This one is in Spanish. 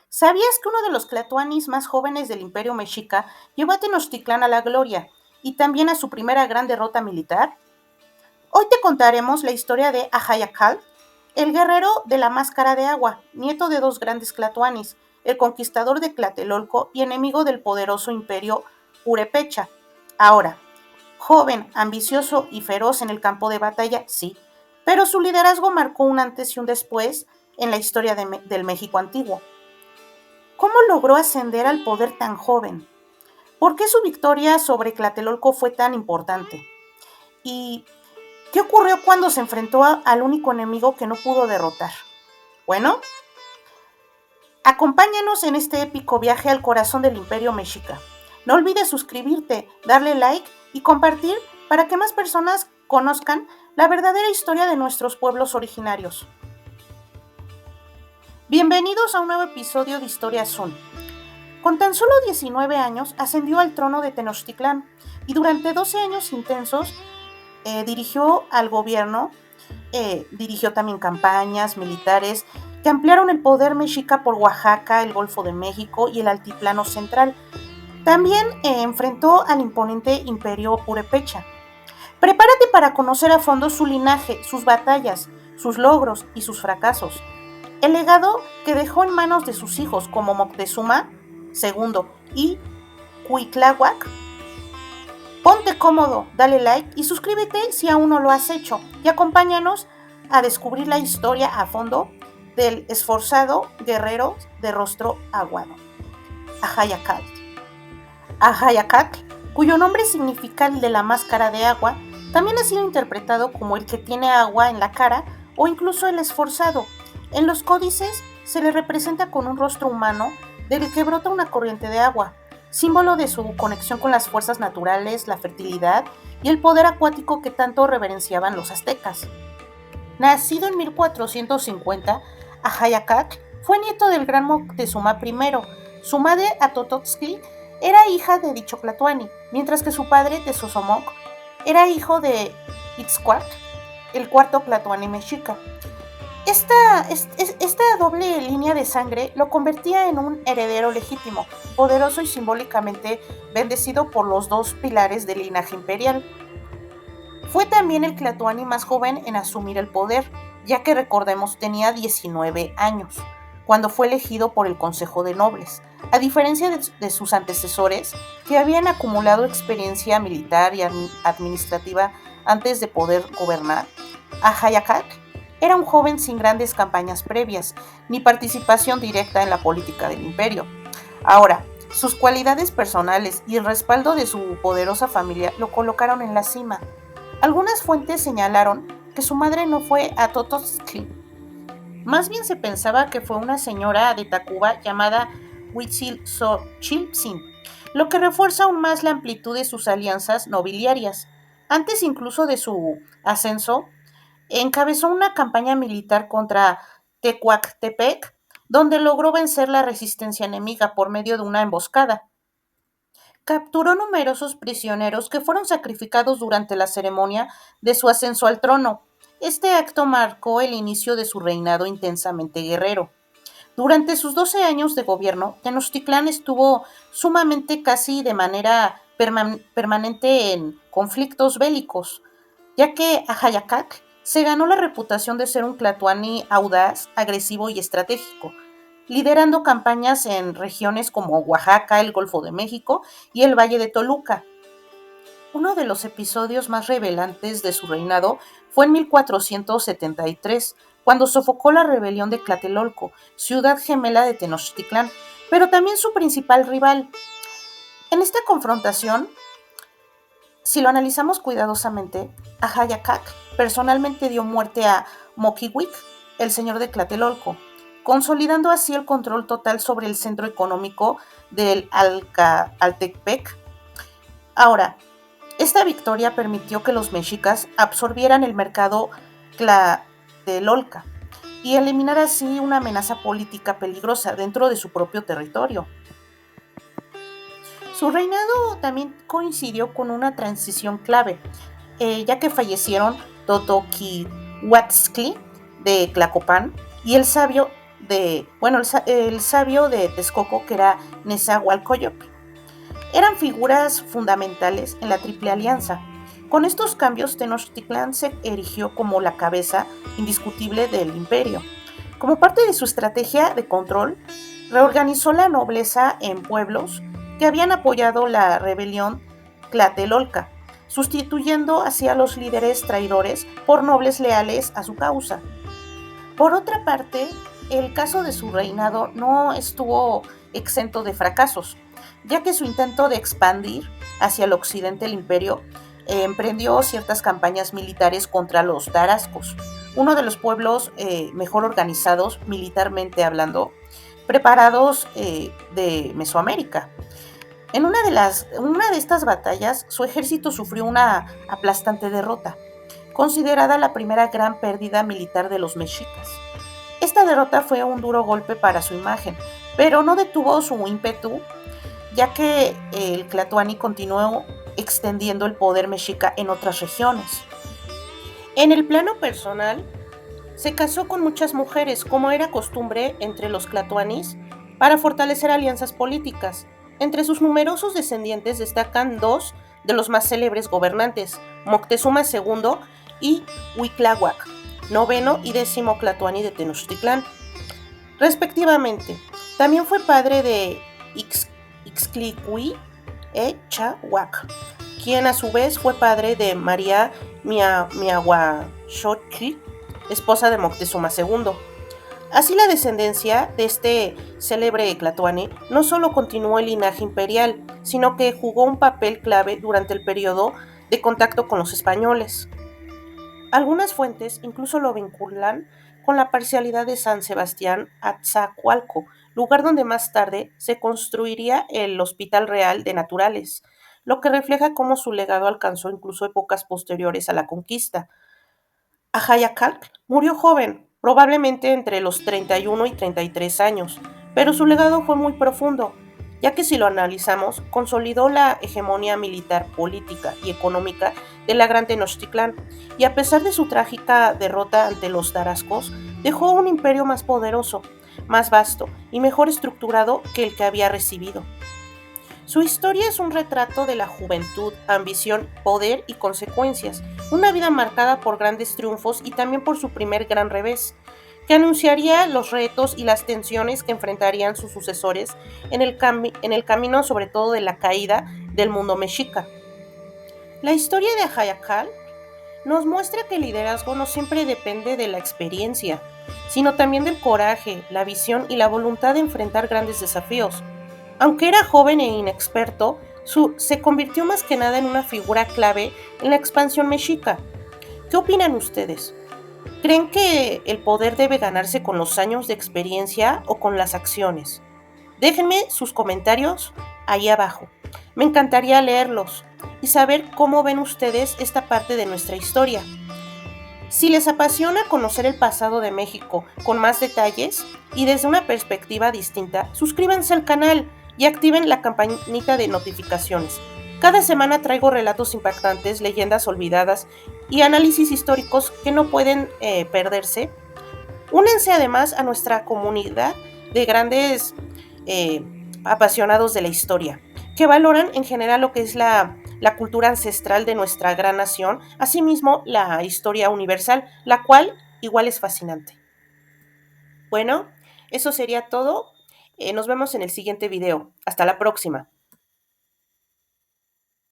¿Sabías que uno de los tlatoanis más jóvenes del Imperio Mexica llevó a Tenochtitlán a la gloria y también a su primera gran derrota militar? Hoy te contaremos la historia de Ajayacal, el guerrero de la máscara de agua, nieto de dos grandes tlatoanis, el conquistador de Tlatelolco y enemigo del poderoso imperio Purepecha. Ahora, joven, ambicioso y feroz en el campo de batalla, sí, pero su liderazgo marcó un antes y un después en la historia del México antiguo. ¿Cómo logró ascender al poder tan joven? ¿Por qué su victoria sobre Tlatelolco fue tan importante? ¿Y qué ocurrió cuando se enfrentó al único enemigo que no pudo derrotar? Bueno, acompáñanos en este épico viaje al corazón del Imperio Mexica. No olvides suscribirte, darle like y compartir para que más personas conozcan la verdadera historia de nuestros pueblos originarios. Bienvenidos a un nuevo episodio de Historia Zoom. Con tan solo 19 años ascendió al trono de Tenochtitlán y durante 12 años intensos dirigió al gobierno, dirigió también campañas militares que ampliaron el poder mexica por Oaxaca, el Golfo de México y el Altiplano Central. También enfrentó al imponente imperio Purepecha. Prepárate para conocer a fondo su linaje, sus batallas, sus logros y sus fracasos. El legado que dejó en manos de sus hijos como Moctezuma II y Cuitláhuac. Ponte cómodo, dale like y suscríbete si aún no lo has hecho y acompáñanos a descubrir la historia a fondo del esforzado guerrero de rostro aguado, Ajayacal. Ajayacal, cuyo nombre significa el de la máscara de agua, también ha sido interpretado como el que tiene agua en la cara o incluso el esforzado. En los códices se le representa con un rostro humano del que brota una corriente de agua, símbolo de su conexión con las fuerzas naturales, la fertilidad y el poder acuático que tanto reverenciaban los aztecas. Nacido en 1450, Ajayacal fue nieto del gran Moctezuma I. Su madre, Atotoxtli, era hija de dicho tlatoani, mientras que su padre, Tezosomoc, era hijo de Itzcuac, el cuarto tlatoani mexica. Esta doble línea de sangre lo convertía en un heredero legítimo, poderoso y simbólicamente bendecido por los dos pilares del linaje imperial. Fue también el tlatoani más joven en asumir el poder, ya que recordemos tenía 19 años, cuando fue elegido por el Consejo de Nobles. A diferencia de sus antecesores, que habían acumulado experiencia militar y administrativa antes de poder gobernar, Ajayacal era un joven sin grandes campañas previas, ni participación directa en la política del imperio. Ahora, sus cualidades personales y el respaldo de su poderosa familia lo colocaron en la cima. Algunas fuentes señalaron que su madre no fue Atotoxtli. Más bien se pensaba que fue una señora de Tacuba llamada Huitzilxochiltzin, lo que refuerza aún más la amplitud de sus alianzas nobiliarias. Antes incluso de su ascenso, encabezó una campaña militar contra Tecuactepec, donde logró vencer la resistencia enemiga por medio de una emboscada. Capturó numerosos prisioneros que fueron sacrificados durante la ceremonia de su ascenso al trono. Este acto marcó el inicio de su reinado intensamente guerrero. Durante sus 12 años de gobierno, Tenochtitlán estuvo sumamente casi de manera permanente en conflictos bélicos, ya que Ajayacal se ganó la reputación de ser un tlatoani audaz, agresivo y estratégico, liderando campañas en regiones como Oaxaca, el Golfo de México y el Valle de Toluca. Uno de los episodios más revelantes de su reinado fue en 1473, cuando sofocó la rebelión de Tlatelolco, ciudad gemela de Tenochtitlán, pero también su principal rival. En esta confrontación, si lo analizamos cuidadosamente, Ajayacal personalmente dio muerte a Moquihuic, el señor de Tlatelolco, consolidando así el control total sobre el centro económico del Altepec. Ahora, esta victoria permitió que los mexicas absorbieran el mercado Tlatelolca y eliminar así una amenaza política peligrosa dentro de su propio territorio. Su reinado también coincidió con una transición clave, ya que fallecieron Totoquihuatztli de Tlacopan y el sabio el sabio de Texcoco, que era Nezahualcóyotl. Eran figuras fundamentales en la Triple Alianza. Con estos cambios, Tenochtitlán se erigió como la cabeza indiscutible del imperio. Como parte de su estrategia de control, reorganizó la nobleza en pueblos que habían apoyado la rebelión Tlatelolca, sustituyendo así a los líderes traidores por nobles leales a su causa. Por otra parte, el caso de su reinado no estuvo exento de fracasos, ya que su intento de expandir hacia el occidente el imperio emprendió ciertas campañas militares contra los tarascos, uno de los pueblos mejor organizados militarmente hablando, preparados de Mesoamérica. En una de estas batallas, su ejército sufrió una aplastante derrota, considerada la primera gran pérdida militar de los mexicas. Esta derrota fue un duro golpe para su imagen, pero no detuvo su ímpetu, ya que el Tlatoani continuó extendiendo el poder mexica en otras regiones. En el plano personal, se casó con muchas mujeres, como era costumbre entre los tlatoanis, para fortalecer alianzas políticas. Entre sus numerosos descendientes destacan dos de los más célebres gobernantes, Moctezuma II y Huitláhuac, noveno y décimo tlatoani de Tenochtitlán, respectivamente. También fue padre de Ixtlicui e Chahuac, quien a su vez fue padre de María Miahuaxochitl, esposa de Moctezuma II. Así la descendencia de este célebre tlatoani no solo continuó el linaje imperial, sino que jugó un papel clave durante el periodo de contacto con los españoles. Algunas fuentes incluso lo vinculan con la parcialidad de San Sebastián Atzacoalco, lugar donde más tarde se construiría el Hospital Real de Naturales, lo que refleja cómo su legado alcanzó incluso épocas posteriores a la conquista. Ajayacalc murió joven, probablemente entre los 31 y 33 años, pero su legado fue muy profundo, ya que si lo analizamos, consolidó la hegemonía militar, política y económica de la Gran Tenochtitlán, y a pesar de su trágica derrota ante los tarascos, dejó un imperio más poderoso, más vasto y mejor estructurado que el que había recibido. Su historia es un retrato de la juventud, ambición, poder y consecuencias, una vida marcada por grandes triunfos y también por su primer gran revés, que anunciaría los retos y las tensiones que enfrentarían sus sucesores en el camino sobre todo de la caída del mundo mexica. La historia de Ajayacal nos muestra que el liderazgo no siempre depende de la experiencia, sino también del coraje, la visión y la voluntad de enfrentar grandes desafíos. Aunque era joven e inexperto, se convirtió más que nada en una figura clave en la expansión mexica. ¿Qué opinan ustedes? ¿Creen que el poder debe ganarse con los años de experiencia o con las acciones? Déjenme sus comentarios ahí abajo. Me encantaría leerlos y saber cómo ven ustedes esta parte de nuestra historia. Si les apasiona conocer el pasado de México con más detalles y desde una perspectiva distinta, suscríbanse al canal y activen la campanita de notificaciones. Cada semana traigo relatos impactantes, leyendas olvidadas y análisis históricos que no pueden perderse. Únanse además a nuestra comunidad de grandes eh, apasionados de la historia, que valoran en general lo que es la cultura ancestral de nuestra gran nación, asimismo la historia universal, la cual igual es fascinante. Bueno, eso sería todo. Nos vemos en el siguiente video. Hasta la próxima.